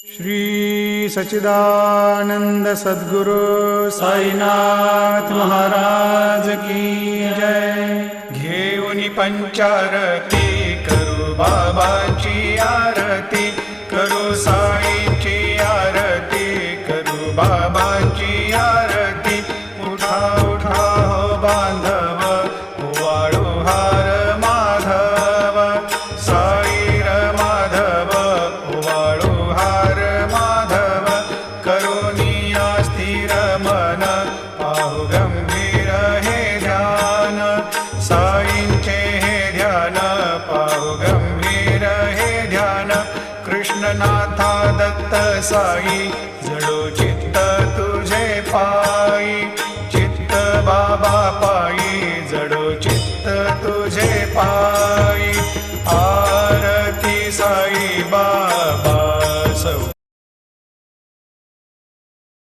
श्री सच्चिदानंद सद्गुरु साईनाथ महाराज की जय। घेऊनी पंचारती करू बाबाची आरती, करू साईंची आरती, करू बाबाची आरती। उठा उठा हो बांधव, वाळू हार माधव, साईर माधव, वाळू हार माधव। करुणिया स्थिर मन, पाहु गंभीर हे ध्यान, साईंचे हे ध्यान, पाहु गंभीर हे ध्यान। कृष्णनाथा दत्त साई जडोची